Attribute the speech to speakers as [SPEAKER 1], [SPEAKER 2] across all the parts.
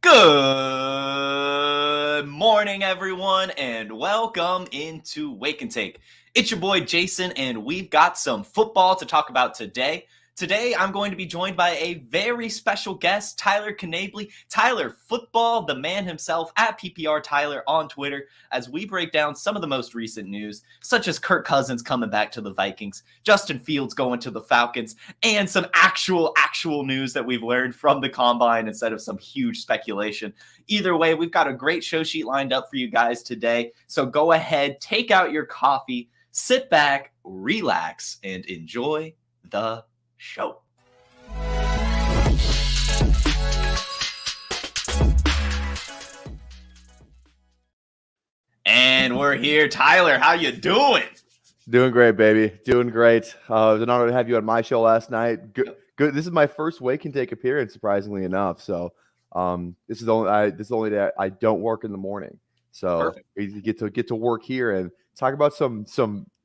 [SPEAKER 1] Good morning, everyone, and welcome into Wake and Take. It's your boy Jason, and we've got some football to talk about today. Today, I'm going to be joined by a very special guest, Tyler Knaeble. Tyler Football, the man himself, at PPR Tyler on Twitter, as we break down some of the most recent news, such as Kirk Cousins coming back to the Vikings, Justin Fields going to the Falcons, and some actual news that we've learned from the Combine instead of some huge speculation. Either way, we've got a great show sheet lined up for you guys today. So go ahead, take out your coffee, sit back, relax, and enjoy the show. And we're here. Tyler, how you doing?
[SPEAKER 2] Doing great, baby. Doing great. It was an honor to have you on my show last night. Good. This is my first Wake and Take appearance, surprisingly enough. So this is the only day I don't work in the morning. So we get to work here and talk about some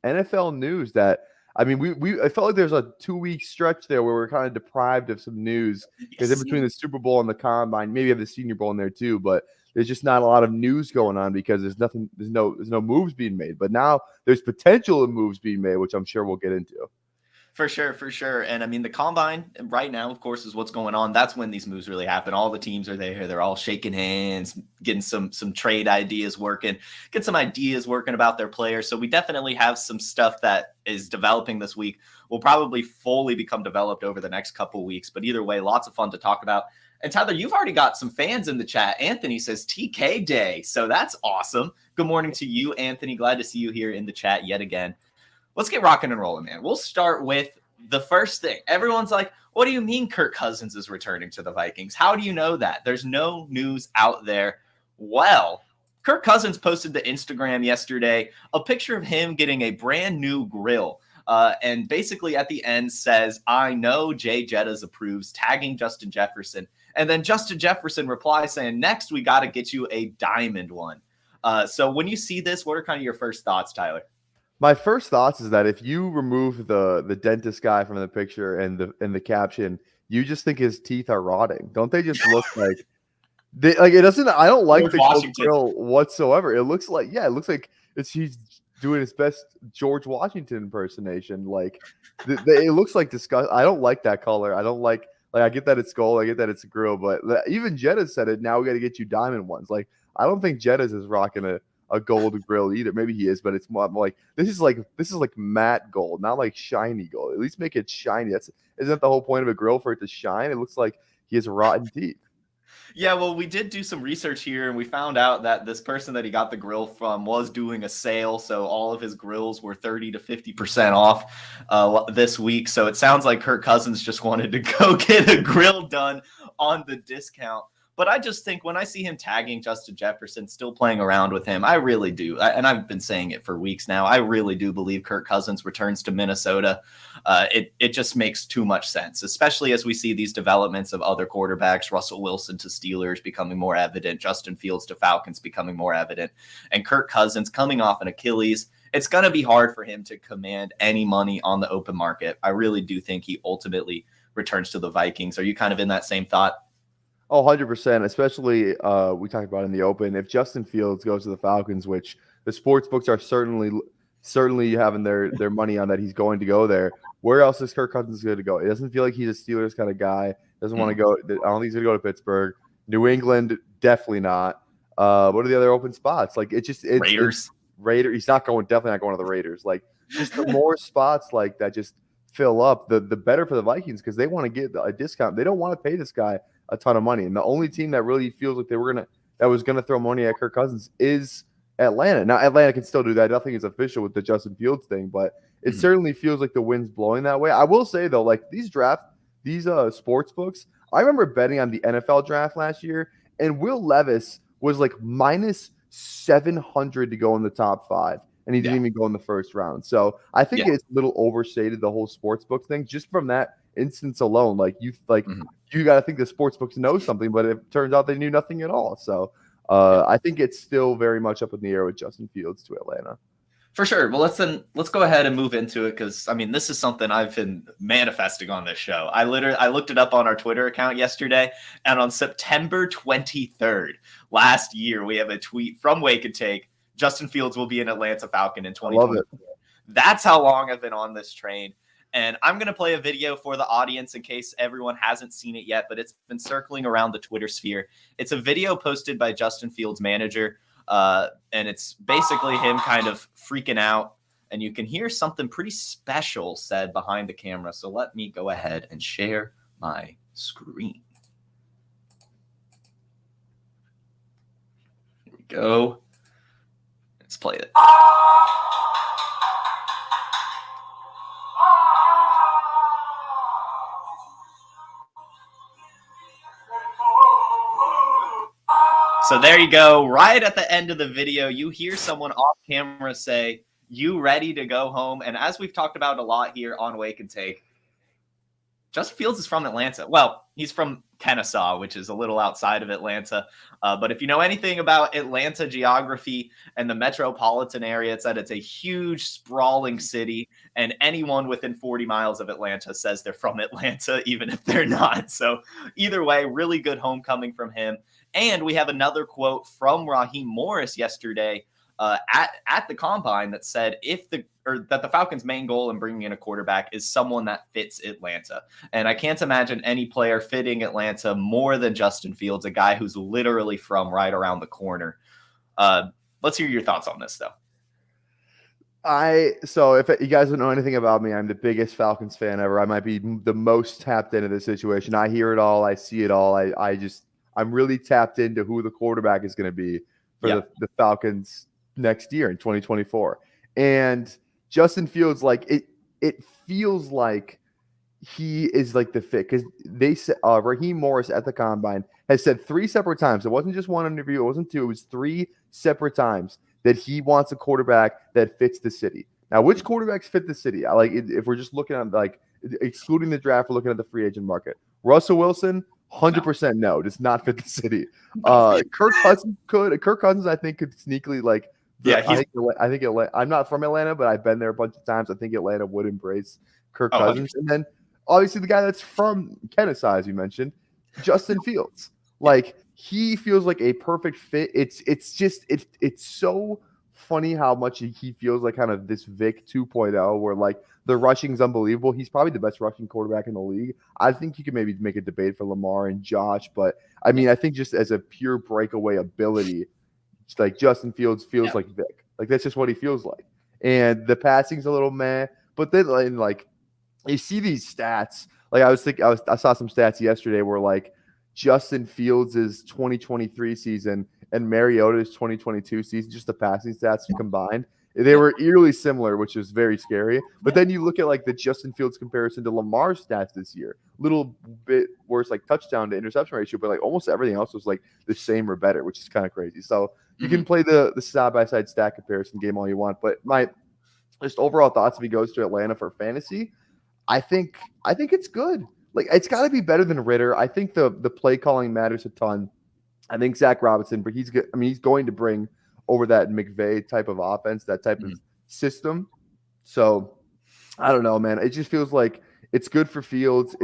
[SPEAKER 2] NFL news that, I mean, I felt like there's a 2-week stretch there where we're kind of deprived of some news because in between the Super Bowl and the Combine, maybe you have the Senior Bowl in there too, but there's just not a lot of news going on because there's no moves being made. But now there's potential of moves being made, which I'm sure we'll get into.
[SPEAKER 1] For sure. And I mean, the Combine right now, of course, is what's going on. That's when these moves really happen. All the teams are there. They're all shaking hands, getting some trade ideas working, get some ideas working about their players. So we definitely have some stuff that is developing this week. Will probably fully become developed over the next couple weeks. But either way, lots of fun to talk about. And Tyler, you've already got some fans in the chat. Anthony says TK Day. So that's awesome. Good morning to you, Anthony. Glad to see you here in the chat yet again. Let's get rocking and rolling, man. We'll start with the first thing. Everyone's like, what do you mean Kirk Cousins is returning to the Vikings? How do you know that? There's no news out there. Well, Kirk Cousins posted to Instagram yesterday a picture of him getting a brand new grill. And basically at the end says, I know Jay Jettas approves, tagging Justin Jefferson. And then Justin Jefferson replies saying, next, we got to get you a diamond one. So when you see this, what are kind of your first thoughts, Tyler?
[SPEAKER 2] My first thoughts is that if you remove the dentist guy from the picture and the caption, you just think his teeth are rotting. Don't they just look like it doesn't? I don't like George the Washington grill whatsoever. It looks like he's doing his best George Washington impersonation. Like it looks like disgust. I don't like that color. I don't like I get that it's gold. I get that it's a grill, but even Jettas said it. Now we got to get you diamond ones. Like I don't think Jettas is rocking a gold grill either. Maybe he is, but it's more like this is like matte gold, not like shiny gold. At least make it shiny. Isn't that the whole point of a grill, for it to shine? It looks like he has rotten teeth.
[SPEAKER 1] Yeah, well, we did do some research here, and we found out that this person that he got the grill from was doing a sale, so all of his grills were 30 to 50% off this week. So it sounds like Kirk Cousins just wanted to go get a grill done on the discount. But I just think when I see him tagging Justin Jefferson, still playing around with him, I really do. And I've been saying it for weeks now. I really do believe Kirk Cousins returns to Minnesota. It just makes too much sense, especially as we see these developments of other quarterbacks, Russell Wilson to Steelers becoming more evident, Justin Fields to Falcons becoming more evident, and Kirk Cousins coming off an Achilles. It's going to be hard for him to command any money on the open market. I really do think he ultimately returns to the Vikings. Are you kind of in that same thought?
[SPEAKER 2] Oh, 100%, especially we talked about in the open. If Justin Fields goes to the Falcons, which the sports books are certainly having their money on that he's going to go there, where else is Kirk Cousins going to go? It doesn't feel like he's a Steelers kind of guy. Doesn't want to go. I don't think he's going to go to Pittsburgh. New England, definitely not. What are the other open spots? Like it's
[SPEAKER 1] Raiders.
[SPEAKER 2] He's definitely not going to the Raiders. Like just the more spots like that just fill up, the better for the Vikings because they want to get a discount. They don't want to pay this guy a ton of money, and the only team that really feels like that was gonna throw money at Kirk Cousins is Atlanta. Now Atlanta can still do that. Nothing is official with the Justin Fields thing, but it certainly feels like the wind's blowing that way. I will say though, like these sports books, I remember betting on the NFL draft last year, and Will Levis was like minus 700 to go in the top 5. And he didn't even go in the first round. So I think it's a little overstated, the whole sportsbook thing, just from that instance alone. Like you got to think the sportsbooks know something, but it turns out they knew nothing at all. So I think it's still very much up in the air with Justin Fields to Atlanta.
[SPEAKER 1] For sure. Well, let's go ahead and move into it, because I mean, this is something I've been manifesting on this show. I looked it up on our Twitter account yesterday, and on September 23rd last year, we have a tweet from Wake and Take. Justin Fields will be an Atlanta Falcon in 2020.
[SPEAKER 2] Love it.
[SPEAKER 1] That's how long I've been on this train. And I'm going to play a video for the audience in case everyone hasn't seen it yet, but it's been circling around the Twitter sphere. It's a video posted by Justin Fields' manager. And it's basically him kind of freaking out, and you can hear something pretty special said behind the camera. So let me go ahead and share my screen. Here we go. Let's play it. So there you go. Right at the end of the video, you hear someone off camera say, "You ready to go home?" And as we've talked about a lot here on Wake and Take, Justin Fields is from Atlanta. Well, he's from Kennesaw, which is a little outside of Atlanta. But if you know anything about Atlanta geography and the metropolitan area, it's that it's a huge, sprawling city. And anyone within 40 miles of Atlanta says they're from Atlanta, even if they're not. So either way, really good homecoming from him. And we have another quote from Raheem Morris yesterday at the combine that said that the Falcons' main goal in bringing in a quarterback is someone that fits Atlanta. And I can't imagine any player fitting Atlanta more than Justin Fields, a guy who's literally from right around the corner. Let's hear your thoughts on this, though.
[SPEAKER 2] So if you guys don't know anything about me, I'm the biggest Falcons fan ever. I might be the most tapped into this situation. I hear it all. I see it all. I'm really tapped into who the quarterback is going to be for the Falcons next year in 2024. And Justin Fields, like it feels like he is like the fit, because they said Raheem Morris at the combine has said 3 separate times. It wasn't just one interview. It wasn't 2. It was 3 separate times that he wants a quarterback that fits the city. Now, which quarterbacks fit the city? If we're just looking at like excluding the draft, we're looking at the free agent market. Russell Wilson, 100% no, does not fit the city. Kirk Cousins could. Kirk Cousins, I think, could sneakily like. I think Atlanta. I'm not from Atlanta, but I've been there a bunch of times. I think Atlanta would embrace Kirk Cousins, 100%. And then obviously the guy that's from Kennesaw, as you mentioned, Justin Fields. Like, he feels like a perfect fit. It's so funny how much he feels like kind of this Vic 2.0, where like the rushing's unbelievable. He's probably the best rushing quarterback in the league. I think you could maybe make a debate for Lamar and Josh, but I mean, I think just as a pure breakaway ability, like Justin Fields feels like Vic. Like, that's just what he feels like. And the passing's a little meh, but then like you see these stats. Like I saw some stats yesterday where like Justin Fields' 2023 season and Mariota's 2022 season, just the passing stats combined, they were eerily similar, which is very scary. But then you look at like the Justin Fields comparison to Lamar's stats this year, little bit worse, like touchdown to interception ratio, but like almost everything else was like the same or better, which is kind of crazy. So you can play the side-by-side stat comparison game all you want, but my just overall thoughts, if he goes to Atlanta for fantasy, I think it's good. Like, it's got to be better than Ritter. I think the play calling matters a ton. I think Zach Robinson, but he's going to bring over that McVay type of offense, that type of system. So I don't know, man. It just feels like it's good for Fields.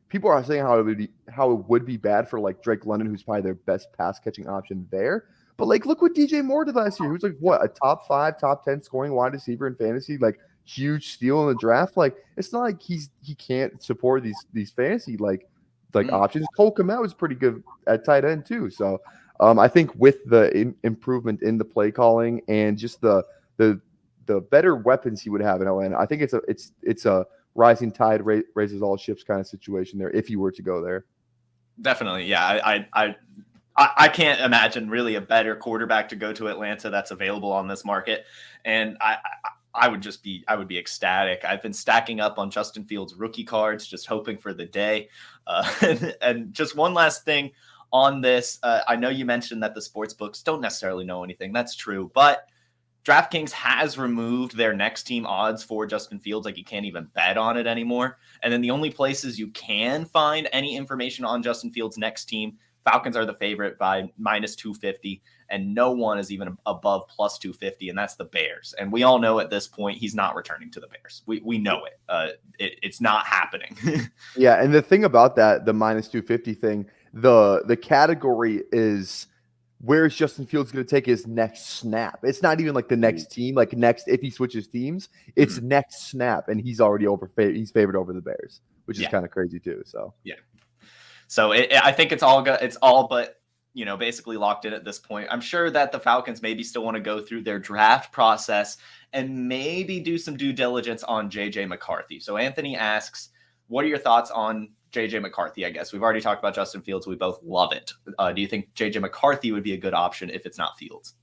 [SPEAKER 2] People are saying how it would be bad for like Drake London, who's probably their best pass catching option there. But like, look what DJ Moore did last year. He was like, what, a top 5, top 10 scoring wide receiver in fantasy, like huge steal in the draft. Like, it's not like he can't support these fantasy like options. Cole Kmet was pretty good at tight end too. So I think with the improvement in the play calling and just the better weapons he would have in Atlanta, I think it's a rising tide raises all ships kind of situation there if you were to go there.
[SPEAKER 1] Definitely, yeah. I can't imagine really a better quarterback to go to Atlanta that's available on this market, and I would be ecstatic. I've been stacking up on Justin Fields rookie cards, just hoping for the day. And just one last thing on this, I know you mentioned that the sports books don't necessarily know anything. That's true, but DraftKings has removed their next team odds for Justin Fields. Like, you can't even bet on it anymore. And then the only places you can find any information on Justin Fields' next team, Falcons are the favorite by minus 250, and no one is even above plus 250, and that's the Bears. And we all know at this point he's not returning to the Bears. We know it. It's not happening.
[SPEAKER 2] Yeah, and the thing about that, the minus 250 thing, the category is where is Justin Fields going to take his next snap? It's not even like the next team, like next if he switches teams, it's next snap, and he's already he's favored over the Bears, which is kind of crazy too. So
[SPEAKER 1] yeah, so I think it's all but basically locked in at this point. I'm sure that the Falcons maybe still want to go through their draft process and maybe do some due diligence on JJ McCarthy. So Anthony asks, what are your thoughts on JJ McCarthy? I guess we've already talked about Justin Fields. We both love it. Do you think JJ McCarthy would be a good option if it's not Fields?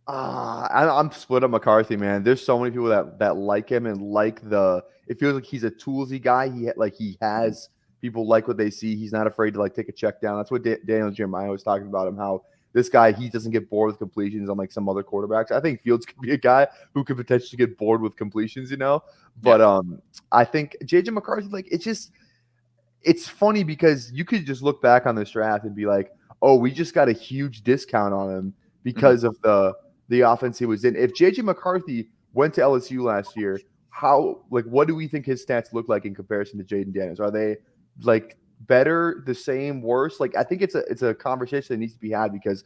[SPEAKER 2] I'm split on McCarthy, man. There's so many people that like him and it feels like he's a toolsy guy. He has people like what they see. He's not afraid to like take a check down. That's what Daniel Jeremiah was talking about him, how this guy, he doesn't get bored with completions unlike some other quarterbacks. I think Fields could be a guy who could potentially get bored with completions, but I think JJ McCarthy, like, it's funny because you could just look back on this draft and be like, oh, we just got a huge discount on him because of the offense he was in. If JJ McCarthy went to LSU last year, what do we think his stats look like in comparison to Jayden Daniels? Are they like better, the same, worse? Like, I think it's a conversation that needs to be had because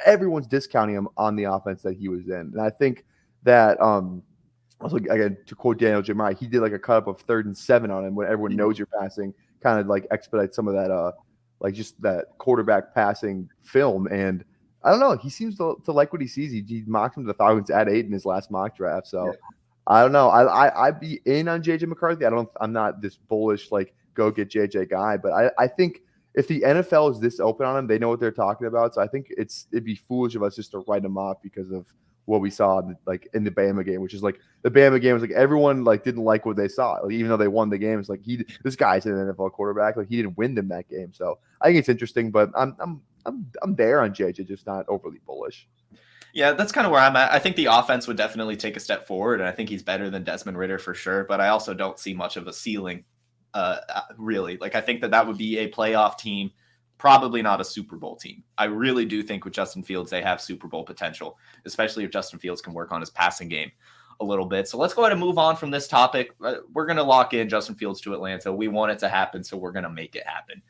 [SPEAKER 2] everyone's discounting him on the offense that he was in. And I think that also, again, to quote Daniel Jeremiah, he did like a cut up of 3rd and 7 on him when everyone knows you're passing, kind of like expedite some of that like just that quarterback passing film. And I don't know, he seems to like what he sees. He mocked him to the Falcons at 8 in his last mock draft. So I don't know. I'd be in on JJ McCarthy. I'm not this bullish like go get JJ guy, but I think if the NFL is this open on him, they know what they're talking about. So I think it'd be foolish of us just to write him off because of what we saw like in the Bama game, which is like the Bama game was like everyone like didn't like what they saw, like, even though they won the game. It's like this guy's an NFL quarterback, like he didn't win them that game. So I think it's interesting, but I'm there on JJ, just not overly bullish.
[SPEAKER 1] Yeah, that's kind of where I'm at. I think the offense would definitely take a step forward, and I think he's better than Desmond Ridder for sure. But I also don't see much of a ceiling, really. Like, I think that would be a playoff team, probably not a Super Bowl team. I really do think with Justin Fields, they have Super Bowl potential, especially if Justin Fields can work on his passing game a little bit. So let's go ahead and move on from this topic. We're going to lock in Justin Fields to Atlanta. We want it to happen, so we're going to make it happen.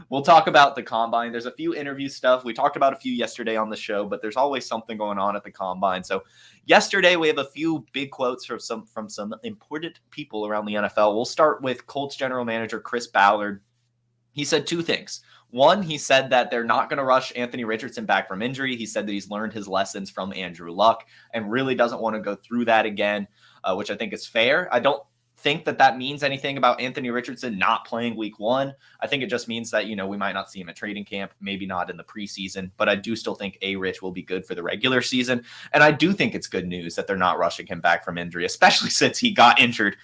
[SPEAKER 1] We'll talk about the Combine. There's a few interview stuff. We talked about a few yesterday on the show, but there's always something going on at the Combine. So yesterday we have a few big quotes from some important people around the NFL. We'll start with Colts general manager Chris Ballard. He said 2 things. One, he said that they're not going to rush Anthony Richardson back from injury. He said that he's learned his lessons from Andrew Luck and really doesn't want to go through that again, which I think is fair. I don't think that means anything about Anthony Richardson not playing week 1. I think it just means that, we might not see him at training camp, maybe not in the preseason, but I do still think A-Rich will be good for the regular season. And I do think it's good news that they're not rushing him back from injury, especially since he got injured,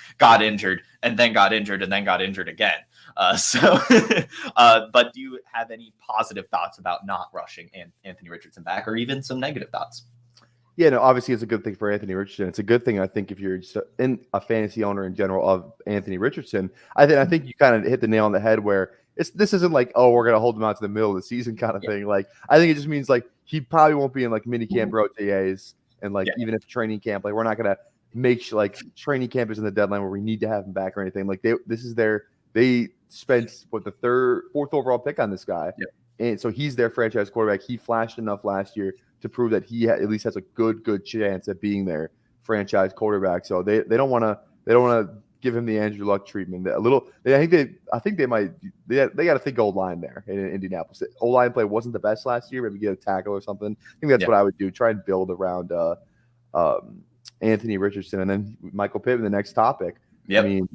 [SPEAKER 1] and then got injured, and then got injured again. But do you have any positive thoughts about not rushing Anthony Richardson back, or even some negative thoughts?
[SPEAKER 2] Yeah, no, obviously it's a good thing for Anthony Richardson. It's a good thing, I think, if you're just a fantasy owner in general of Anthony Richardson. I think you kind of hit the nail on the head where this isn't like, oh, we're going to hold him out to the middle of the season kind of thing. Like, I think it just means like he probably won't be in like mini camp OTAs and like even if training camp, like we're not going to make sure like training camp is in the deadline where we need to have him back or anything. Like they spent the 4th overall pick on this guy.
[SPEAKER 1] Yep.
[SPEAKER 2] And so he's their franchise quarterback. He flashed enough last year to prove that he at least has a good chance at being their franchise quarterback. So they don't want to give him the Andrew Luck treatment. I think they might. They got to think old line there in Indianapolis. Old line play wasn't the best last year. Maybe get a tackle or something. I think that's what I would do. Try and build around Anthony Richardson and then Michael Pittman. The next topic.
[SPEAKER 1] Yep.
[SPEAKER 2] I mean,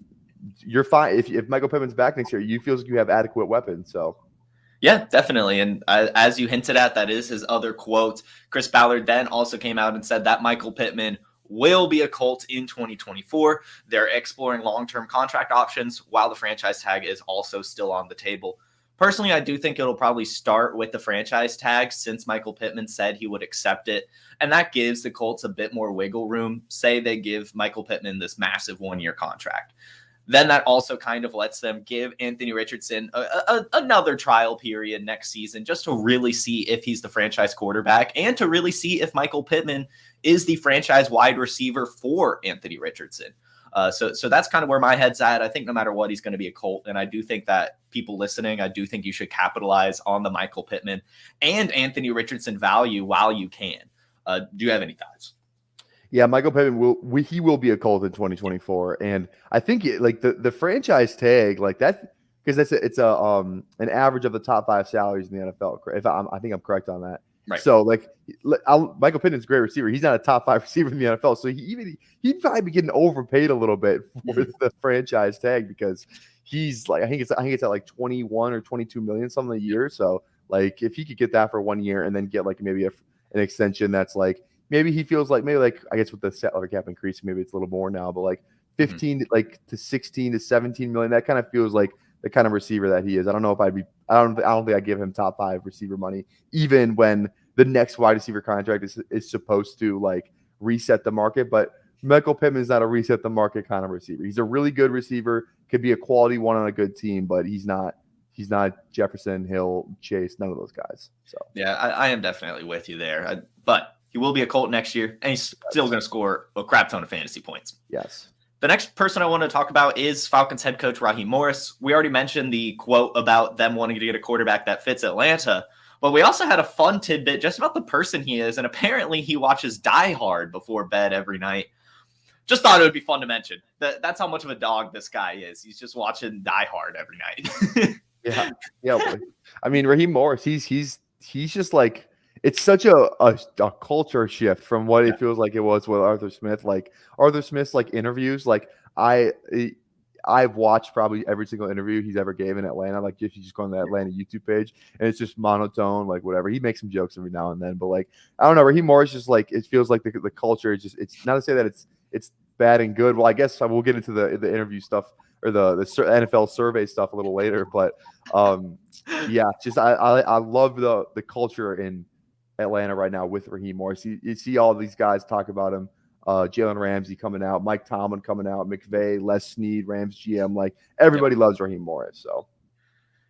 [SPEAKER 2] you're fine if Michael Pittman's back next year. You feel like you have adequate weapons. So.
[SPEAKER 1] Yeah, definitely. And as you hinted at, that is his other quote. Chris Ballard then also came out and said that Michael Pittman will be a Colt in 2024. They're exploring long-term contract options while the franchise tag is also still on the table. Personally, I do think it'll probably start with the franchise tag since Michael Pittman said he would accept it. And that gives the Colts a bit more wiggle room. Say they give Michael Pittman this massive 1-year contract. then that also kind of lets them give Anthony Richardson another trial period next season just to really see if he's the franchise quarterback and to really see if Michael Pittman is the franchise wide receiver for Anthony Richardson. So that's kind of where my head's at. I think no matter what, he's going to be a Colt. And I do think that people listening, I do think you should capitalize on the Michael Pittman and Anthony Richardson value while you can. Do you have any thoughts?
[SPEAKER 2] Yeah, Michael Pittman will be a Colt in 2024, and I think the franchise tag like that, because it's an average of the top 5 salaries in the NFL. I think I'm correct on that.
[SPEAKER 1] Right.
[SPEAKER 2] So Michael Pittman's a great receiver. He's not a top 5 receiver in the NFL, so he'd probably be getting overpaid a little bit for the franchise tag because he's like I think it's at like 21 or 22 million something a year. So like if he could get that for 1 year and then get like maybe an extension that's like. Maybe he feels like I guess with the salary cap increase, maybe it's a little more now, but like 15 to 16 to 17 million, that kind of feels like the kind of receiver that he is. I don't know if I don't think I'd give him top 5 receiver money, even when the next wide receiver contract is supposed to like reset the market. But Michael Pittman is not a reset the market kind of receiver. He's a really good receiver, could be a quality one on a good team, but he's not Jefferson, Hill, Chase, none of those guys. So
[SPEAKER 1] yeah, I am definitely with you there. But he will be a Colt next year, and he's still going to score a crap ton of fantasy points.
[SPEAKER 2] Yes.
[SPEAKER 1] The next person I want to talk about is Falcons head coach Raheem Morris. We already mentioned the quote about them wanting to get a quarterback that fits Atlanta, but we also had a fun tidbit just about the person he is, and apparently he watches Die Hard before bed every night. Just thought it would be fun to mention. That's how much of a dog this guy is. He's just watching Die Hard every night.
[SPEAKER 2] Yeah. I mean, Raheem Morris, he's just like, it's such a culture shift from what it feels like it was with Arthur Smith. Like Arthur Smith's like interviews, like I've watched probably every single interview he's ever given in Atlanta. Like if you just go on the Atlanta YouTube page and it's just monotone, like whatever. He makes some jokes every now and then, but like I don't know, Raheem Morris just like it feels like the culture is just, it's not to say that it's bad and good. Well, I guess we'll get into the interview stuff or the NFL survey stuff a little later, but yeah, just I love the culture in Atlanta right now with Raheem Morris. You see all these guys talk about him. Jalen Ramsey coming out, Mike Tomlin coming out, McVay, Les Snead, Rams GM. Like everybody loves Raheem Morris. So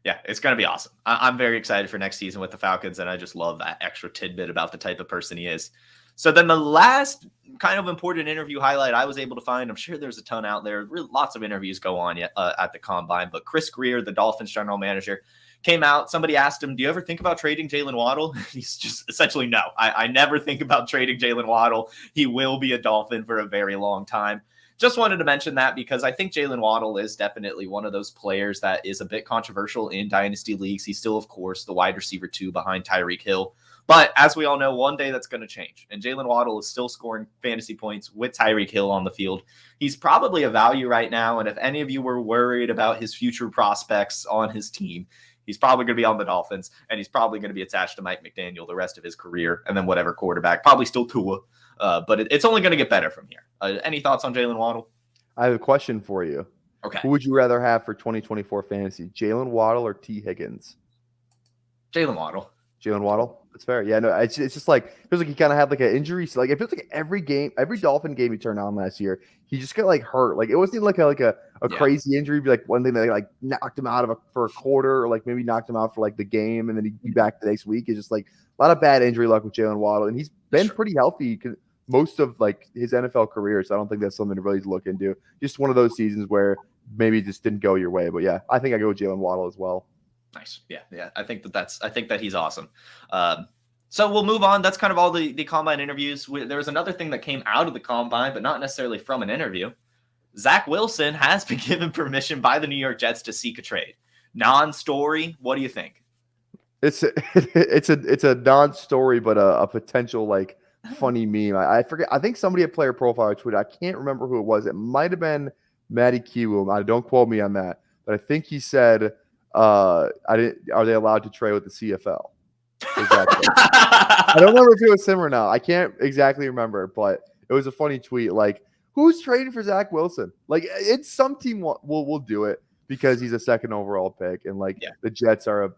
[SPEAKER 1] yeah, it's going to be awesome. I'm very excited for next season with the Falcons, and I just love that extra tidbit about the type of person he is. So then the last kind of important interview highlight I was able to find, I'm sure there's a ton out there. Lots of interviews go on at the Combine, but Chris Greer, the Dolphins general manager, came out. Somebody asked him, do you ever think about trading Jaylen Waddle? He's just essentially, no, I never think about trading Jaylen Waddle. He will be a Dolphin for a very long time. Just wanted to mention that because I think Jaylen Waddle is definitely one of those players that is a bit controversial in dynasty leagues. He's still, of course, the wide receiver 2 behind Tyreek Hill. But as we all know, one day that's going to change. And Jaylen Waddle is still scoring fantasy points with Tyreek Hill on the field. He's probably a value right now. And if any of you were worried about his future prospects on his team, he's probably going to be on the Dolphins, and he's probably going to be attached to Mike McDaniel the rest of his career, and then whatever quarterback, probably still Tua. But it's only going to get better from here. Any thoughts on Jaylen Waddle?
[SPEAKER 2] I have a question for you.
[SPEAKER 1] Okay.
[SPEAKER 2] Who would you rather have for 2024 fantasy, Jaylen Waddle or T. Higgins?
[SPEAKER 1] Jaylen Waddle.
[SPEAKER 2] Jaylen Waddle? That's fair. Yeah, no, it's just like, it feels like he kind of had like an injury. So like, it feels like every Dolphin game he turned on last year, he just got like hurt. Like it wasn't even like a crazy injury, like one thing that like knocked him out for a quarter, or like maybe knocked him out for like the game, and then he'd be back the next week. It's just like a lot of bad injury luck with Jaylen Waddle, and he's been pretty healthy most of like his NFL career. So I don't think that's something to really look into. Just one of those seasons where maybe it just didn't go your way. But yeah, I think I go with Jaylen Waddle as well.
[SPEAKER 1] Nice. Yeah. I think that he's awesome. So we'll move on. That's kind of all the Combine interviews. There was another thing that came out of the Combine, but not necessarily from an interview. Zach Wilson has been given permission by the New York Jets to seek a trade. Non-story. What do you think?
[SPEAKER 2] It's a non-story, but a potential like funny meme. I forget. I think somebody at Player Profile tweeted. I can't remember who it was. It might have been Matty Kiwoom. Don't quote me on that, but I think he said, "Are they allowed to trade with the CFL?" Exactly. I don't remember if it was him or not. I can't exactly remember, but it was a funny tweet. Like, who's trading for Zach Wilson? Like, it's some team will do it because he's a second overall pick, and like the Jets are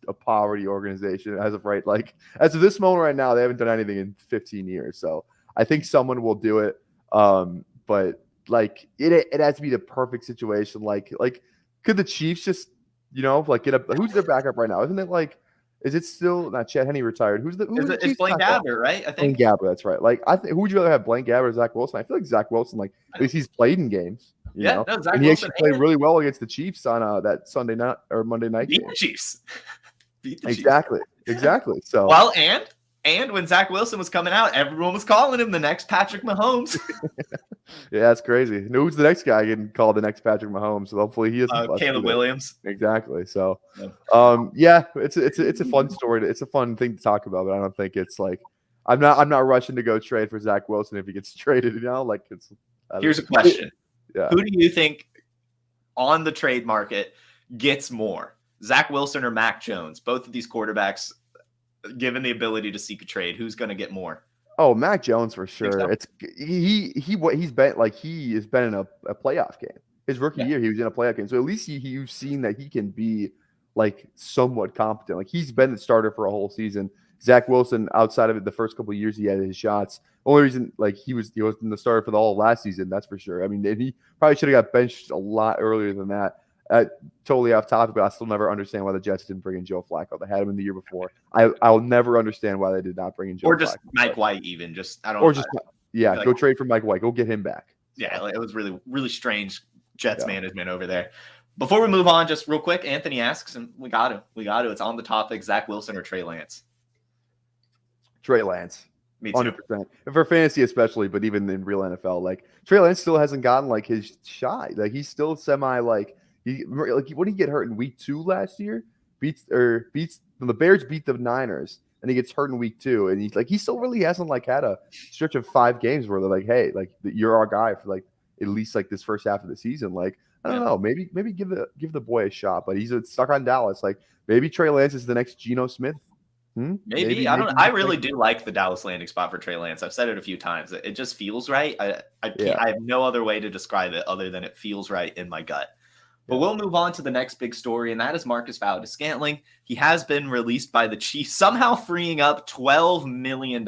[SPEAKER 2] a poverty organization as of right. Like as of this moment right now, they haven't done anything in 15 years. So I think someone will do it. But like it has to be the perfect situation. Like could the Chiefs just like get who's their backup right now? Isn't it like is it still not Chad Henne retired? Who's the
[SPEAKER 1] It's
[SPEAKER 2] Chiefs
[SPEAKER 1] Blaine
[SPEAKER 2] backup?
[SPEAKER 1] Gabbert, right? I
[SPEAKER 2] Blaine
[SPEAKER 1] think.
[SPEAKER 2] Gabbert, that's right. Like I think who would you rather have, Blaine Gabbert or Zach Wilson? I feel like Zach Wilson, like at least he's played in games,
[SPEAKER 1] Yeah, no, Zach
[SPEAKER 2] and he
[SPEAKER 1] Wilson
[SPEAKER 2] actually played really well against the Chiefs on that Sunday night or Monday night
[SPEAKER 1] beat
[SPEAKER 2] game.
[SPEAKER 1] the Chiefs. Beat the Chiefs.
[SPEAKER 2] Exactly. So
[SPEAKER 1] well, and when Zach Wilson was coming out, everyone was calling him the next Patrick Mahomes.
[SPEAKER 2] Yeah, that's crazy. Who's the next guy getting called the next Patrick Mahomes? So hopefully he isn't.
[SPEAKER 1] Caleb Williams.
[SPEAKER 2] Exactly. So,
[SPEAKER 1] Yeah.
[SPEAKER 2] yeah, it's a fun story. It's a fun thing to talk about, but I don't think it's like I'm not rushing to go trade for Zach Wilson if he gets traded. Like it's.
[SPEAKER 1] Here's a question.
[SPEAKER 2] Yeah.
[SPEAKER 1] Who do you think on the trade market gets more, Zach Wilson or Mac Jones? Both of these quarterbacks, given the ability to seek a trade, who's going to get more?
[SPEAKER 2] Oh, Mac Jones for sure.
[SPEAKER 1] So?
[SPEAKER 2] It's he's been like he has been in a playoff game. His rookie year, he was in a playoff game. So at least you've seen that he can be like somewhat competent. Like he's been the starter for a whole season. Zach Wilson, outside of it, the first couple of years he had his shots. Only reason like he wasn't the starter for the whole last season. That's for sure. I mean, he probably should have got benched a lot earlier than that. Totally off topic, but I still never understand why the Jets didn't bring in Joe Flacco. They had him in the year before. I'll never understand why they did not bring in Joe Flacco.
[SPEAKER 1] Or just Mike White, even.
[SPEAKER 2] Go trade for Mike White. Go get him back.
[SPEAKER 1] Yeah, it was really, really strange Jets management over there. Before we move on, just real quick, Anthony asks, and we got to. It's on the topic: Zach Wilson or Trey Lance?
[SPEAKER 2] Trey Lance.
[SPEAKER 1] Me too.
[SPEAKER 2] 100%. And for fantasy especially, but even in real NFL, like Trey Lance still hasn't gotten like his shot. Like he's still semi like. What did he get hurt in week 2 last year? Beats the Bears beat the Niners, and he gets hurt in week 2, and he still really hasn't like had a stretch of 5 games where they're like, hey, like you're our guy for like at least like this first half of the season. Like I don't know, maybe give the boy a shot, but he's stuck on Dallas. Like maybe Trey Lance is the next Geno Smith.
[SPEAKER 1] Maybe I don't. I really do like the Dallas landing spot for Trey Lance. I've said it a few times. It just feels right. I have no other way to describe it other than it feels right in my gut. But we'll move on to the next big story, and that is Marcus Valdes-Scantling. He has been released by the Chiefs, somehow freeing up $12 million.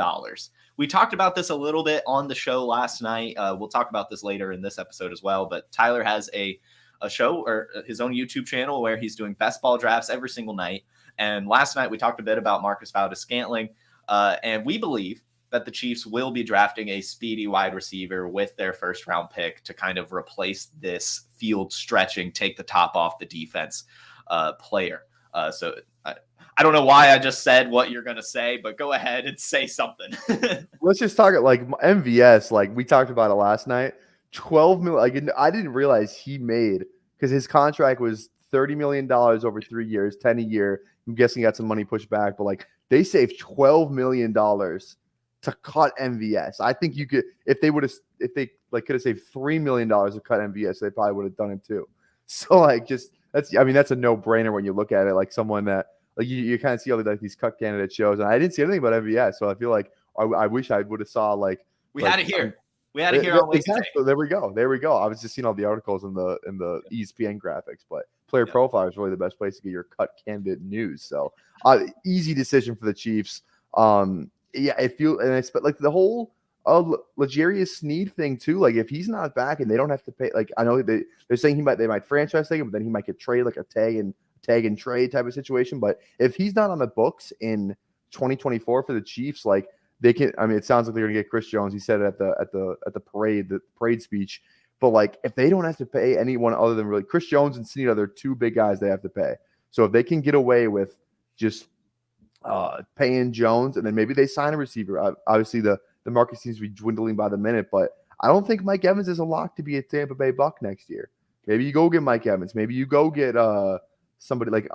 [SPEAKER 1] We talked about this a little bit on the show last night. We'll talk about this later in this episode as well. But Tyler has a show or his own YouTube channel where he's doing best ball drafts every single night. And last night we talked a bit about Marcus Valdes-Scantling, and we believe that the Chiefs will be drafting a speedy wide receiver with their first round pick to kind of replace this field stretching, take the top off the defense player. So I don't know why I just said what you're going to say, but go ahead and say something.
[SPEAKER 2] Let's just talk like MVS. Like we talked about it last night, 12 million. Like I didn't realize he made, because his contract was $30 million over 3 years, 10 a year. I'm guessing he got some money pushed back, but like they saved $12 million to cut MVS. I think you could, if they like could have saved $3 million to cut MVS, they probably would have done it too. So like that's a no-brainer when you look at it. Like someone that like you kind of see all these cut candidate shows, and I didn't see anything about MVS, so I feel like I wish I would have saw like
[SPEAKER 1] we had it here. We had it here on Wednesday.
[SPEAKER 2] So there we go. I was just seeing all the articles in the ESPN grgraphics, but Player Profile is really the best place to get your cut candidate news. So easy decision for the Chiefs. Yeah, but like the whole L'Jarius Sneed thing too. Like if he's not back and they don't have to pay, like I know they're saying they might franchise tag him, but then he might get traded, like a tag and trade type of situation. But if he's not on the books in 2024 for the Chiefs, like they can. I mean, it sounds like they're gonna get Chris Jones. He said it at the parade speech. But like if they don't have to pay anyone other than really Chris Jones and Sneed are their 2 big guys they have to pay. So if they can get away with just paying Jones, and then maybe they sign a receiver. Obviously, the market seems to be dwindling by the minute, but I don't think Mike Evans is a lock to be a Tampa Bay Buck next year. Maybe you go get Mike Evans. Maybe you go get somebody like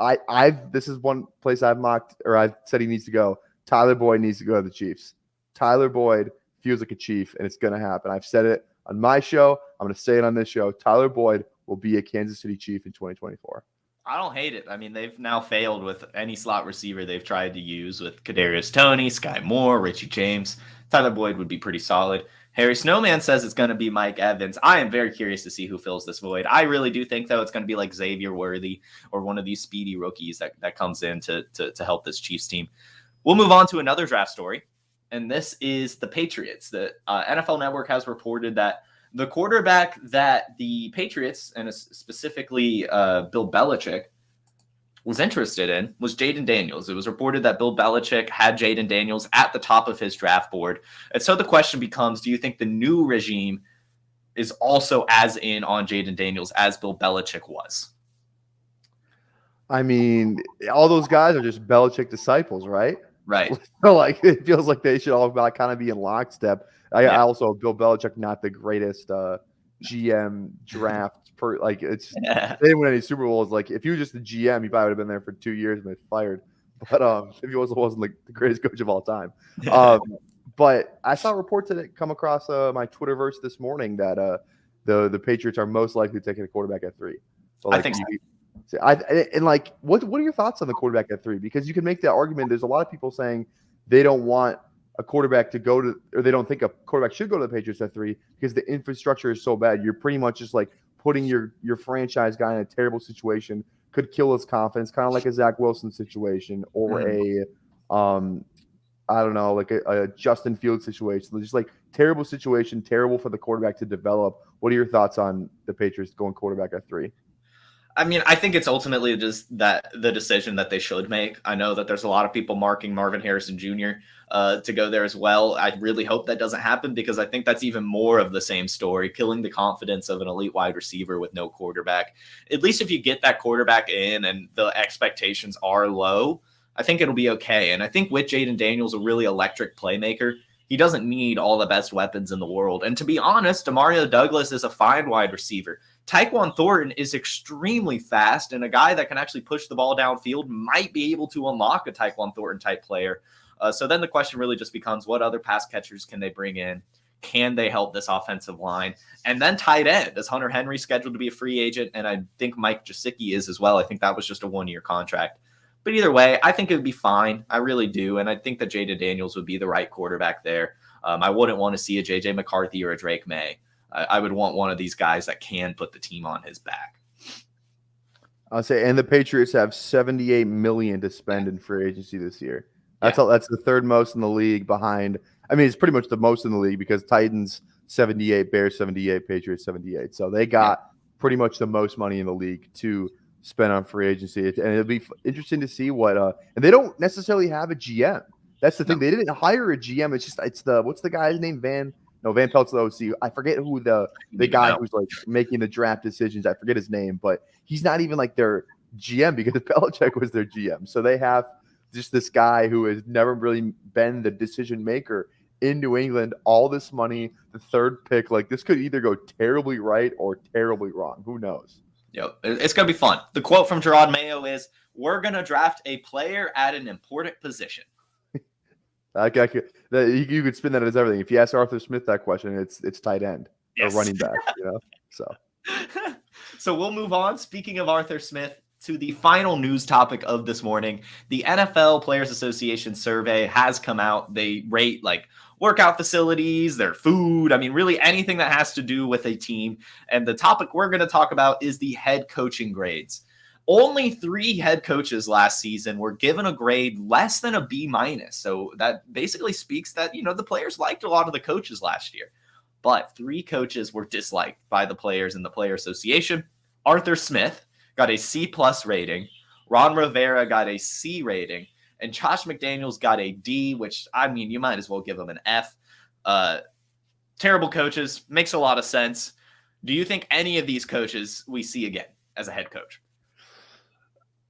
[SPEAKER 2] this is one place I've mocked, or I've said he needs to go. Tyler Boyd needs to go to the Chiefs. Tyler Boyd feels like a Chief, and it's going to happen. I've said it on my show. I'm going to say it on this show. Tyler Boyd will be a Kansas City Chief in 2024.
[SPEAKER 1] I don't hate it. I mean, they've now failed with any slot receiver they've tried to use with Kadarius Toney, Sky Moore, Richie James. Tyler Boyd would be pretty solid. Harry Snowman says it's going to be Mike Evans. I am very curious to see who fills this void. I really do think, though, it's going to be like Xavier Worthy or one of these speedy rookies that comes in to help this Chiefs team. We'll move on to another draft story, and this is the Patriots. The NFL Network has reported that The quarterback that the Patriots, and specifically Bill Belichick, was interested in was Jayden Daniels. It was reported that Bill Belichick had Jayden Daniels at the top of his draft board. And so the question becomes, do you think the new regime is also as in on Jayden Daniels as Bill Belichick was?
[SPEAKER 2] I mean, all those guys are just Belichick disciples, right?
[SPEAKER 1] Right.
[SPEAKER 2] So, like, it feels like they should all kind of be in lockstep. I also, Bill Belichick, not the greatest GM draft per, like, it's they didn't win any Super Bowls. Like, if he was just the GM, he probably would have been there for 2 years and been fired. But if he wasn't like the greatest coach of all time. But I saw reports that come across my Twitterverse this morning that the Patriots are most likely taking a quarterback at 3. So, like,
[SPEAKER 1] I think so.
[SPEAKER 2] What are your thoughts on the quarterback at 3? Because you can make the argument. There's a lot of people saying they don't want a quarterback to go to, or they don't think a quarterback should go to the Patriots at 3 because the infrastructure is so bad. You're pretty much just like putting your franchise guy in a terrible situation, could kill his confidence, kind of like a Zach Wilson situation or I don't know, like a Justin Fields situation. Just like terrible situation, terrible for the quarterback to develop. What are your thoughts on the Patriots going quarterback at 3?
[SPEAKER 1] I mean, I think it's ultimately just that the decision that they should make. I know that there's a lot of people marking Marvin Harrison Jr. To go there as well. I really hope that doesn't happen because I think that's even more of the same story, killing the confidence of an elite wide receiver with no quarterback. At least if you get that quarterback in and the expectations are low, I think it'll be okay. And I think with Jayden Daniels, a really electric playmaker, he doesn't need all the best weapons in the world. And to be honest, Demario Douglas is a fine wide receiver. Tyquan Thornton is extremely fast, and a guy that can actually push the ball downfield might be able to unlock a Tyquan Thornton type player. So then the question really just becomes, what other pass catchers can they bring in? Can they help this offensive line? And then tight end. Is Hunter Henry scheduled to be a free agent? And I think Mike Gesicki is as well. I think that was just a 1-year contract. But either way, I think it would be fine. I really do. And I think that Jayden Daniels would be the right quarterback there. I wouldn't want to see a J.J. McCarthy or a Drake May. I would want one of these guys that can put the team on his back.
[SPEAKER 2] I'll say, and the Patriots have $78 million to spend in free agency this year. That's all. That's the third most in the league behind. I mean, it's pretty much the most in the league because Titans 78, Bears 78, Patriots 78. So they got pretty much the most money in the league to spend on free agency, and it'll be interesting to see what. And they don't necessarily have a GM. That's the thing. They didn't hire a GM. It's the what's the guy's name? Van Pelt's the OC. I forget who the guy who's like making the draft decisions. I forget his name, but he's not even like their GM because Belichick was their GM. So they have just this guy who has never really been the decision maker in New England. All this money, the third pick, like this could either go terribly right or terribly wrong. Who knows?
[SPEAKER 1] Yep, it's going to be fun. The quote from Gerard Mayo is, "We're going to draft a player at an important position."
[SPEAKER 2] You could spin that as everything. If you ask Arthur Smith that question, it's tight end or running back.
[SPEAKER 1] So we'll move on. Speaking of Arthur Smith, to the final news topic of this morning, the NFL Players Association survey has come out. They rate like workout facilities, their food. I mean, really anything that has to do with a team. And the topic we're going to talk about is the head coaching grades. Only 3 head coaches last season were given a grade less than a B-. So that basically speaks that, the players liked a lot of the coaches last year. But 3 coaches were disliked by the players in the Player Association. Arthur Smith got a C+ rating. Ron Rivera got a C rating. And Josh McDaniels got a D, which, I mean, you might as well give him an F. Terrible coaches. Makes a lot of sense. Do you think any of these coaches we see again as a head coach?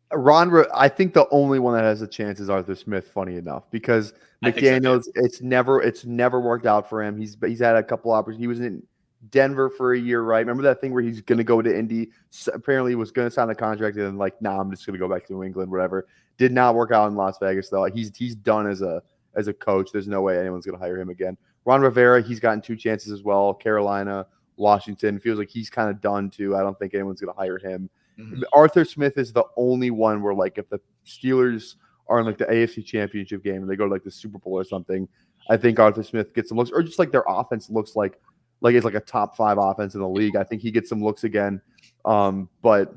[SPEAKER 2] I think the only one that has a chance is Arthur Smith, funny enough, because McDaniels, it's never worked out for him. He's had a couple opportunities. He was in Denver for a year, right? Remember that thing where he's going to go to Indy? Apparently, he was going to sign a contract and then I'm just going to go back to New England, whatever. Did not work out in Las Vegas though. He's done as a coach. There's no way anyone's going to hire him again. Ron Rivera, he's gotten 2 chances as well. Carolina, Washington, feels like he's kind of done too. I don't think anyone's going to hire him. Mm-hmm. Arthur Smith is the only one where, like, if the Steelers are in like the AFC Championship game and they go to like the Super Bowl or something, I think Arthur Smith gets some looks, or just like their offense looks like it's like a top 5 offense in the league. I think he gets some looks again. But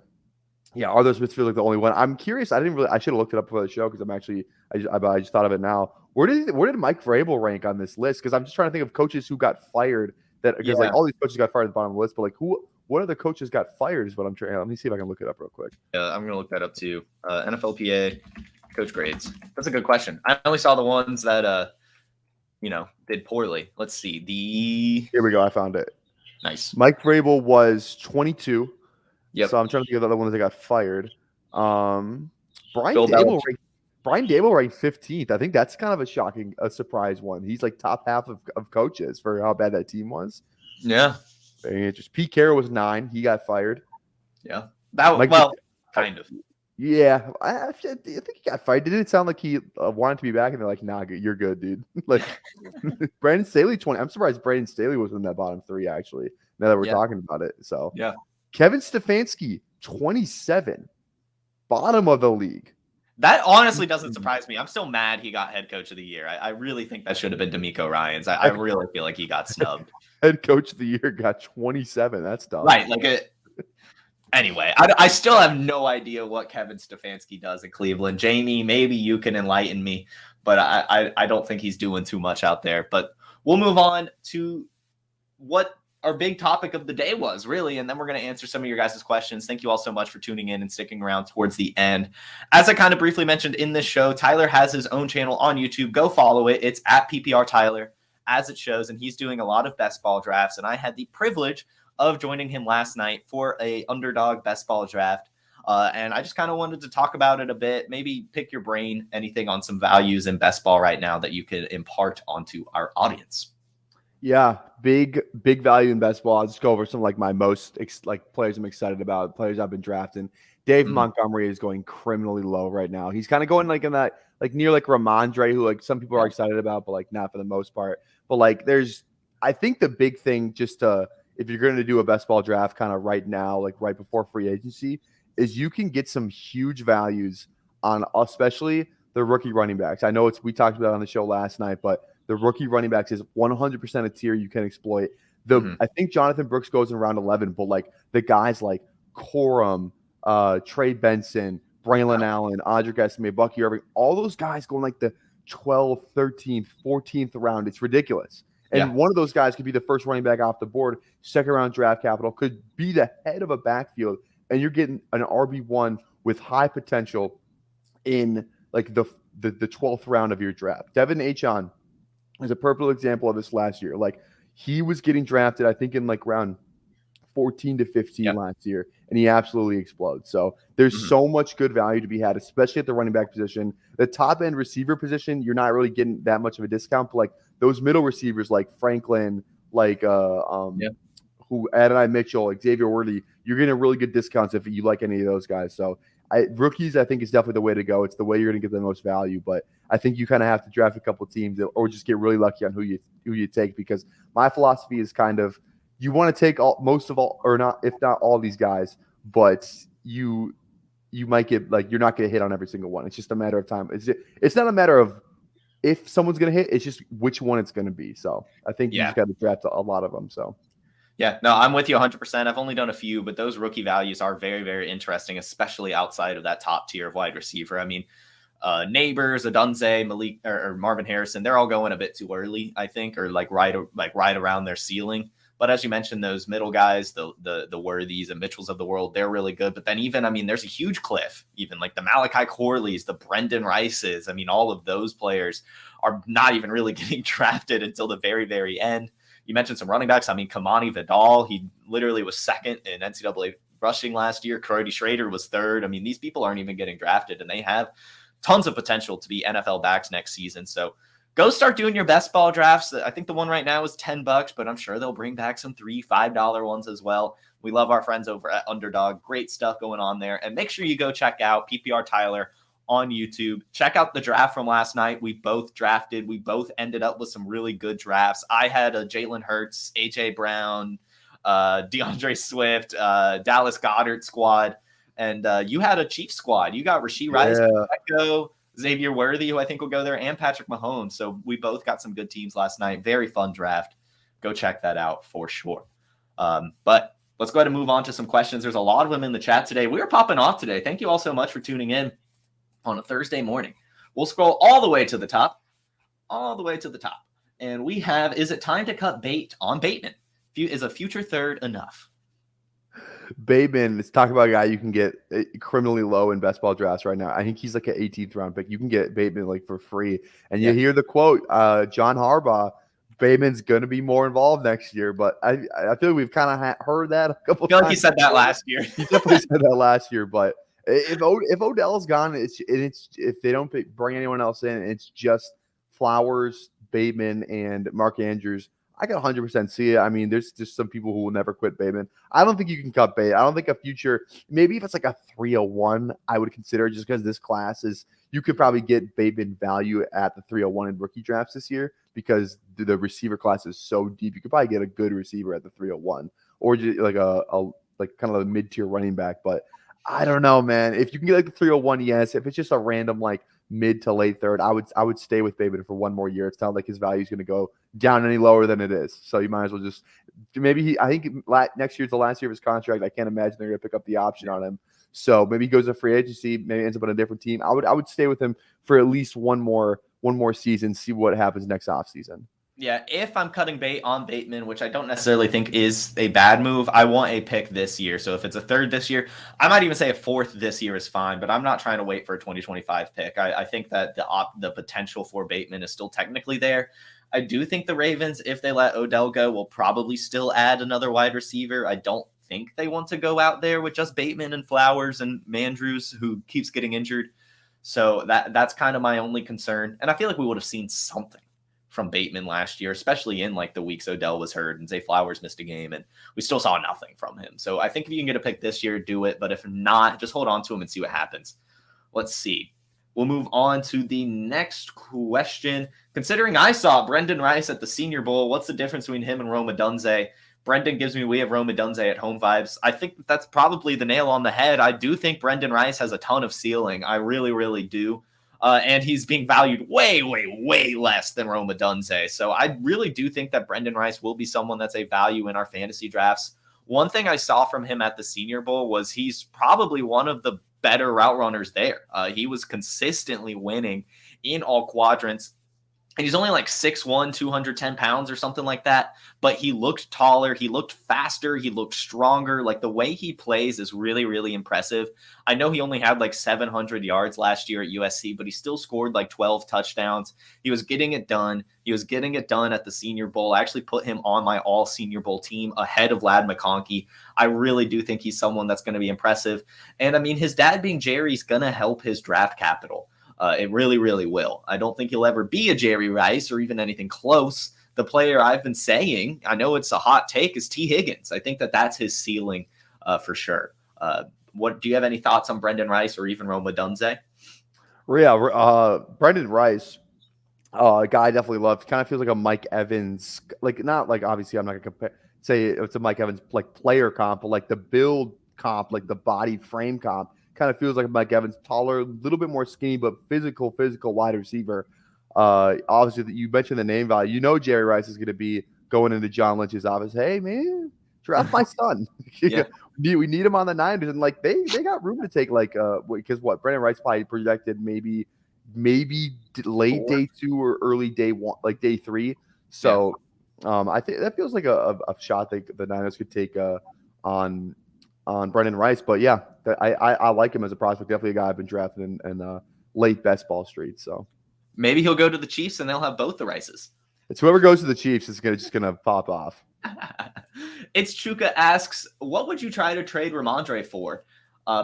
[SPEAKER 2] yeah, Arthur Smith feels like the only one. I'm curious. I should have looked it up for the show because I just thought of it now. Where did Mike Vrabel rank on this list? Because I'm just trying to think of coaches who got fired that because like all these coaches got fired at the bottom of the list, but like what other coaches got fired is what I'm trying. Let me see if I can look it up real quick.
[SPEAKER 1] Yeah, I'm gonna look that up too. NFLPA coach grades. That's a good question. I only saw the ones that did poorly. Let's see.
[SPEAKER 2] Here we go. I found it.
[SPEAKER 1] Nice.
[SPEAKER 2] Mike Vrabel was 22.
[SPEAKER 1] Yep.
[SPEAKER 2] So I'm trying to think of the other ones that got fired. Brian
[SPEAKER 1] Bill
[SPEAKER 2] Dable ranked 15th. I think that's kind of a surprise one. He's like top half of coaches for how bad that team was.
[SPEAKER 1] Yeah.
[SPEAKER 2] Very interesting. Pete Carroll was 9. He got fired.
[SPEAKER 1] Yeah. Kind of.
[SPEAKER 2] Yeah. I think he got fired. Didn't it sound like he wanted to be back? And they're like, nah, you're good, dude. Like Brandon Staley, 20. I'm surprised Brandon Staley was in that bottom 3, actually, now that we're talking about it. So
[SPEAKER 1] yeah.
[SPEAKER 2] Kevin Stefanski, 27. Bottom of the league.
[SPEAKER 1] That honestly doesn't surprise me. I'm still mad he got head coach of the year. I really think that should have been D'Amico Ryans. I really feel like he got snubbed.
[SPEAKER 2] Head coach of the year got 27. That's dumb.
[SPEAKER 1] Right. Anyway, I still have no idea what Kevin Stefanski does in Cleveland. Jamie, maybe you can enlighten me, but I don't think he's doing too much out there. But we'll move on to what our big topic of the day was, really, and then we're going to answer some of your guys' questions. Thank you all so much for tuning in and sticking around towards the end. As I kind of briefly mentioned in this show, Tyler has his own channel on YouTube. Go follow it. It's at PPR Tyler, as it shows, and he's doing a lot of best ball drafts, and I had the privilege of joining him last night for a underdog best ball draft. And I just kind of wanted to talk about it a bit, maybe pick your brain, anything on some values in best ball right now that you could impart onto our audience.
[SPEAKER 2] Yeah, big value in best ball. I'll just go over some like my most players I'm excited about, players I've been drafting. Dave Montgomery is going criminally low right now. He's kind of going like in that like near like Ramondre, who like some people are excited about, but like not for the most part. But like I think the big thing just if you're going to do a best ball draft kind of right now, like right before free agency, is you can get some huge values on especially the rookie running backs. I know we talked about it on the show last night, but the rookie running backs is 100% a tier you can exploit. I think Jonathan Brooks goes in round 11, but like the guys like Corum, Trey Benson, Braylon Allen, Audric Esme, Bucky Irving, all those guys go in like the 12th, 13th, 14th round. It's ridiculous. And one of those guys could be the first running back off the board, second round draft capital, could be the head of a backfield, and you're getting an RB1 with high potential in like the 12th round of your draft. Devin Achon is a perfect example of this last year. Like he was getting drafted, I think, in like round 14 to 15 last year, and he absolutely explodes. So there's so much good value to be had, especially at the running back position. The top end receiver position, you're not really getting that much of a discount, but like those middle receivers like Franklin, like Adonai Mitchell, like Xavier Worthy, you're getting really good discounts if you like any of those guys. So rookies, I think, is definitely the way to go. It's the way you're going to get the most value, but I think you kind of have to draft a couple of teams or just get really lucky on who you take, because my philosophy is kind of you want to take most of all, or not, if not all these guys, but you might get like you're not going to hit on every single one. It's just a matter of time. It's not a matter of if someone's going to hit. It's just which one it's going to be. So I think you just got to draft a lot of them. So.
[SPEAKER 1] Yeah, no, I'm with you 100%. I've only done a few, but those rookie values are very, very interesting, especially outside of that top tier of wide receiver. I mean, Neighbors, Adunze, Malik, or Marvin Harrison, they're all going a bit too early, I think, or right around their ceiling. But as you mentioned, those middle guys, the Worthies and Mitchells of the world, they're really good. But then even, I mean, there's a huge cliff, even like the Malachi Corleys, the Brendan Rices. I mean, all of those players are not even really getting drafted until the very, very end. You mentioned some running backs. I mean, Kamani Vidal, he literally was second in NCAA rushing last year. Cody Schrader was third. I mean, these people aren't even getting drafted, and they have tons of potential to be NFL backs next season. So go start doing your best ball drafts. I think the one right now is $10, but I'm sure they'll bring back some $3, $5 ones as well. We love our friends over at Underdog. Great stuff going on there. And make sure you go check out PPR Tyler on YouTube. Check out the draft from last night. We both drafted. We both ended up with some really good drafts. I had a Jalen Hurts, AJ Brown, DeAndre Swift, Dallas Goedert squad, and you had a Chiefs squad. You got Rashee Rice, Xavier Worthy, who I think will go there, and Patrick Mahomes. So we both got some good teams last night. Very fun draft. Go check that out for sure. But let's go ahead and move on to some questions. There's a lot of them in the chat today. We are popping off today. Thank you all so much for tuning in on a Thursday morning. We'll scroll all the way to the top. And we have, is it time to cut bait on Bateman? Is a future third enough?
[SPEAKER 2] Bateman, let's talk about a guy you can get criminally low in best ball drafts right now. I think he's like an 18th round pick. You can get Bateman like for free. And you hear the quote, John Harbaugh, Bateman's going to be more involved next year. But I feel like we've kind of heard that a couple times.
[SPEAKER 1] I feel like he said that last year.
[SPEAKER 2] He definitely said that last year. But if Odell's gone, it's if they don't bring anyone else in, it's just Flowers, Bateman, and Mark Andrews. I can 100% see it. I mean, there's just some people who will never quit Bateman. I don't think you can cut Bate. I don't think a future, maybe if it's like a 301, I would consider it just because this class is, you could probably get Bateman value at the 301 in rookie drafts this year because the receiver class is so deep. You could probably get a good receiver at the 301 or just like like kind of a mid-tier running back. But I don't know, man. If you can get like the 301, yes. If it's just a random like mid to late third, I would stay with Bateman for one more year. It's not like his value is going to go down any lower than it is. So you might as well just maybe I think next year's the last year of his contract. I can't imagine they're going to pick up the option on him. So maybe he goes to free agency, maybe ends up on a different team. I would stay with him for at least one more season, see what happens next offseason.
[SPEAKER 1] Yeah, if I'm cutting bait on Bateman, which I don't necessarily think is a bad move, I want a pick this year. So if it's a third this year, I might even say a fourth this year is fine, but I'm not trying to wait for a 2025 pick. I think that the potential for Bateman is still technically there. I do think the Ravens, if they let Odell go, will probably still add another wide receiver. I don't think they want to go out there with just Bateman and Flowers and Mandrews, who keeps getting injured. So that's kind of my only concern. And I feel like we would have seen something from Bateman last year, especially in like the weeks Odell was hurt and Zay Flowers missed a game, and we still saw nothing from him. So I think if you can get a pick this year, do it. But if not, just hold on to him and see what happens. Let's see. We'll move on to the next question. Considering I saw Brendan Rice at the Senior Bowl, what's the difference between him and Rome Odunze? Brendan gives me we have Rome Odunze at home vibes. I think that's probably the nail on the head. I do think Brendan Rice has a ton of ceiling. I really, really do. And he's being valued way, way, way less than Rome Odunze. So I really do think that Brendan Rice will be someone that's a value in our fantasy drafts. One thing I saw from him at the Senior Bowl was he's probably one of the better route runners there. He was consistently winning in all quadrants. And he's only like 6'1", 210 pounds or something like that. But he looked taller. He looked faster. He looked stronger. Like the way he plays is really, really impressive. I know he only had like 700 yards last year at USC, but he still scored like 12 touchdowns. He was getting it done. He was getting it done at the Senior Bowl. I actually put him on my all Senior Bowl team ahead of Ladd McConkey. I really do think he's someone that's going to be impressive. And I mean, his dad being Jerry's going to help his draft capital. It really, really will. I don't think he'll ever be a Jerry Rice or even anything close. The player I've been saying, I know it's a hot take, is T. Higgins. I think that's his ceiling for sure. What do you have any thoughts on Brendan Rice or even Rome Odunze?
[SPEAKER 2] Yeah, Brendan Rice, a guy I definitely love. Kind of feels like a Mike Evans, like not like obviously I'm not gonna say it's a Mike Evans like player comp, but like the build comp, like the body frame comp. Kind of feels like Mike Evans, taller, a little bit more skinny, but physical wide receiver. Obviously, you mentioned the name value. You know Jerry Rice is going to be going into John Lynch's office. Hey, man, draft my son.
[SPEAKER 1] Yeah.
[SPEAKER 2] We need him on the Niners. And, like, they got room to take, like, because Brendan Rice probably projected maybe late day 2 or early day 1, like day 3. So I think that feels like a shot that the Niners could take on Brendan Rice. But yeah, I like him as a prospect. Definitely a guy I've been drafting in late best ball street. So
[SPEAKER 1] maybe he'll go to the Chiefs and they'll have both the Rices.
[SPEAKER 2] It's whoever goes to the Chiefs is just gonna pop off.
[SPEAKER 1] It's Chuka asks, what would you try to trade Ramondre for?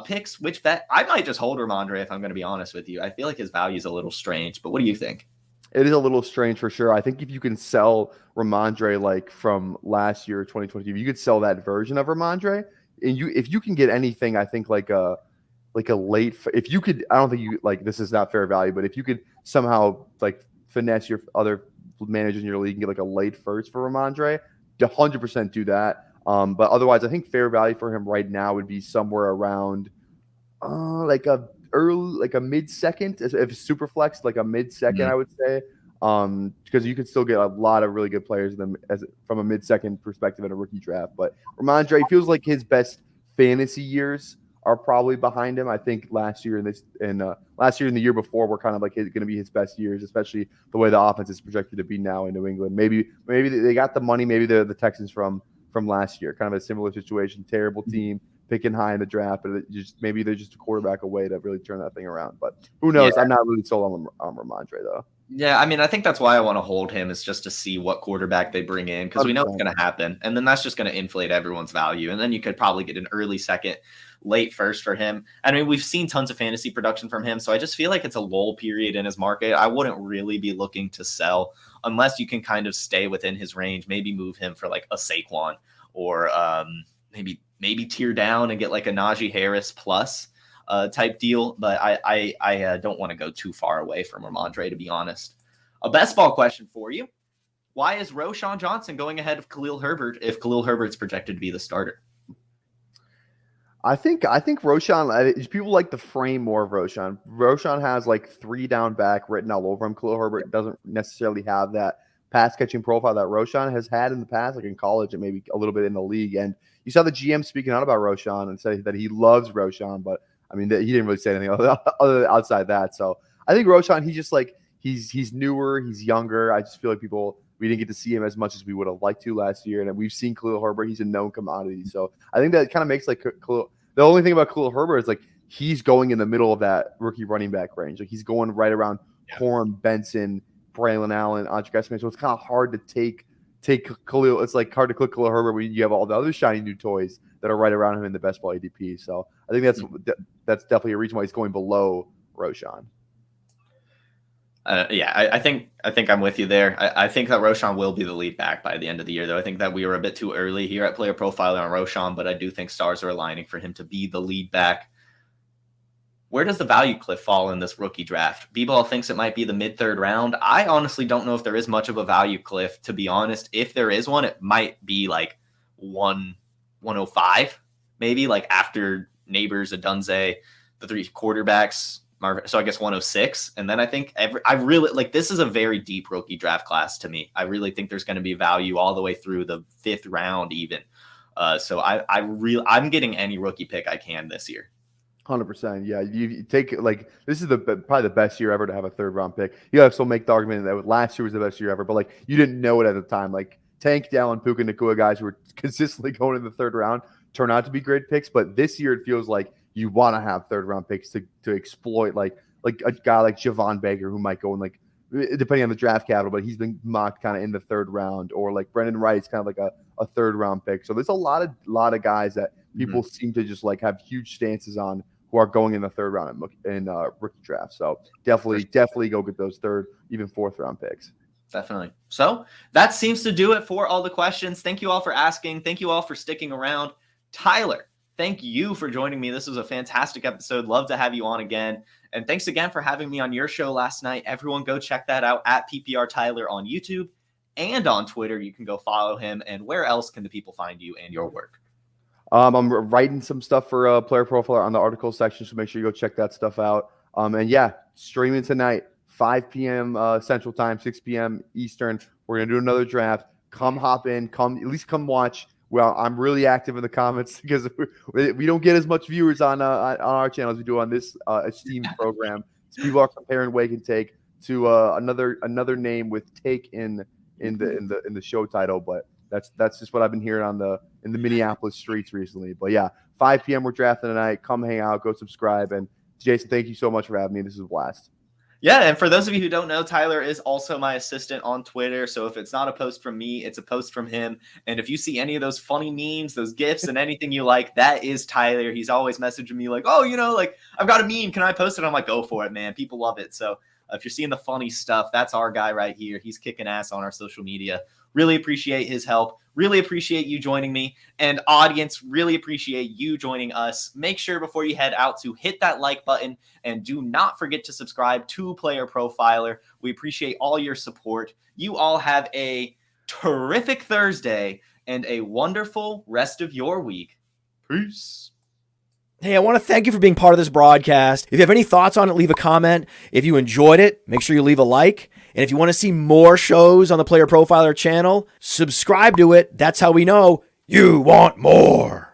[SPEAKER 1] Picks, which vet? I might just hold Ramondre if I'm going to be honest with you. I feel like his value is a little strange, but what do you think?
[SPEAKER 2] It is a little strange for sure. I think if you can sell Ramondre like from last year, 2022, you could sell that version of Ramondre. And if you can get anything, I think like a late, if you could, I don't think you like, this is not fair value, but if you could somehow like finesse your other managers in your league and get like a late first for Ramondre, 100% do that. But otherwise, I think fair value for him right now would be somewhere around like a mid-second, if super flex, like a mid-second, I would say. Because you could still get a lot of really good players from a mid-second perspective in a rookie draft. But Ramondre feels like his best fantasy years are probably behind him. I think last year and the year before were kind of like going to be his best years, especially the way the offense is projected to be now in New England. Maybe they got the money. Maybe the Texans from from last year. Kind of a similar situation, terrible team, picking high in the draft, but maybe they're just a quarterback away to really turn that thing around. But who knows? Yeah. I'm not really sold on Ramondre, though.
[SPEAKER 1] Yeah, I mean, I think that's why I want to hold him, is just to see what quarterback they bring in, because we know it's going to happen. And then that's just going to inflate everyone's value. And then you could probably get an early second, late first for him. I mean, we've seen tons of fantasy production from him, so I just feel like it's a lull period in his market. I wouldn't really be looking to sell unless you can kind of stay within his range, maybe move him for like a Saquon, or maybe tear down and get like a Najee Harris plus type deal, but I don't want to go too far away from Ramondre, to be honest. A best ball question for you: why is Roschon Johnson going ahead of Khalil Herbert if Khalil Herbert's projected to be the starter?
[SPEAKER 2] I think Roschon, people like the frame more of Roschon. Roschon has like 3 down back written all over him. Khalil Herbert doesn't necessarily have that pass catching profile that Roschon has had in the past, like in college and maybe a little bit in the league. And you saw the GM speaking out about Roschon and say that he loves Roschon, but I mean, he didn't really say anything other outside that. So I think Roschon, he's just like, he's newer, he's younger. I just feel like we didn't get to see him as much as we would have liked to last year. And we've seen Khalil Herbert, he's a known commodity. So I think that kind of makes like Khalil, the only thing about Khalil Herbert is like he's going in the middle of that rookie running back range. Like he's going right around Horn, Benson, Braylon Allen, Andre Smith. So it's kind of hard to take Khalil. It's like hard to click Khalil Herbert when you have all the other shiny new toys that are right around him in the best ball ADP. So I think that's definitely a reason why he's going below Roschon.
[SPEAKER 1] I think I'm with you there. I think that Roschon will be the lead back by the end of the year, though. I think that we were a bit too early here at Player Profiler on Roschon, but I do think stars are aligning for him to be the lead back. Where does the value cliff fall in this rookie draft? B-Ball thinks it might be the mid-third round. I honestly don't know if there is much of a value cliff, to be honest. If there is one, it might be like 105, maybe, like after Neighbors, Adunze, the 3 quarterbacks. So I guess 106. And then I think I really like, this is a very deep rookie draft class to me. I really think there's going to be value all the way through the 5th round even. So I'm getting any rookie pick I can this year.
[SPEAKER 2] 100%. Yeah. You take like, this is probably the best year ever to have a 3rd round pick. You have to still make the argument that last year was the best year ever, but like you didn't know it at the time. Like Tank, Dallin, Puka, Nacua, guys who were consistently going in the 3rd round turn out to be great picks. But this year it feels like you want to have 3rd round picks to exploit like a guy like Javon Baker, who might go in like, depending on the draft capital, but he's been mocked kind of in the 3rd round, or like Brendan Wright's kind of like a 3rd round pick. So there's a lot of guys that people seem to just like have huge stances on who are going in the 3rd round in rookie draft. So definitely go get those 3rd, even 4th round picks.
[SPEAKER 1] Definitely. So that seems to do it for all the questions. Thank you all for asking. Thank you all for sticking around. Tyler, thank you for joining me. This was a fantastic episode. Love to have you on again. And thanks again for having me on your show last night. Everyone go check that out at PPR Tyler on YouTube and on Twitter. You can go follow him. And where else can the people find you and your work?
[SPEAKER 2] I'm writing some stuff for Player Profiler on the article section, so make sure you go check that stuff out. And yeah, streaming tonight, 5 p.m. Central Time, 6 p.m. Eastern. We're going to do another draft. Come hop in. At least come watch. Well, I'm really active in the comments because we don't get as much viewers on our channel as we do on this esteemed program. So people are comparing Wake and Take to another name with Take in the show title, but that's just what I've been hearing in the Minneapolis streets recently. But yeah, 5 p.m. we're drafting tonight. Come hang out, go subscribe, and Jason, thank you so much for having me. This is a blast.
[SPEAKER 1] Yeah, and for those of you who don't know, Tyler is also my assistant on Twitter. So if it's not a post from me, it's a post from him. And if you see any of those funny memes, those GIFs, and anything you like, that is Tyler. He's always messaging me like, oh, like I've got a meme. Can I post it? I'm like, go for it, man. People love it. So if you're seeing the funny stuff, that's our guy right here. He's kicking ass on our social media. Really appreciate his help. Really appreciate you joining me. And audience, really appreciate you joining us. Make sure before you head out to hit that like button, and do not forget to subscribe to Player Profiler. We appreciate all your support. You all have a terrific Thursday and a wonderful rest of your week. Peace.
[SPEAKER 3] Hey, I want to thank you for being part of this broadcast. If you have any thoughts on it, leave a comment. If you enjoyed it, make sure you leave a like. And if you want to see more shows on the Player Profiler channel, subscribe to it. That's how we know you want more.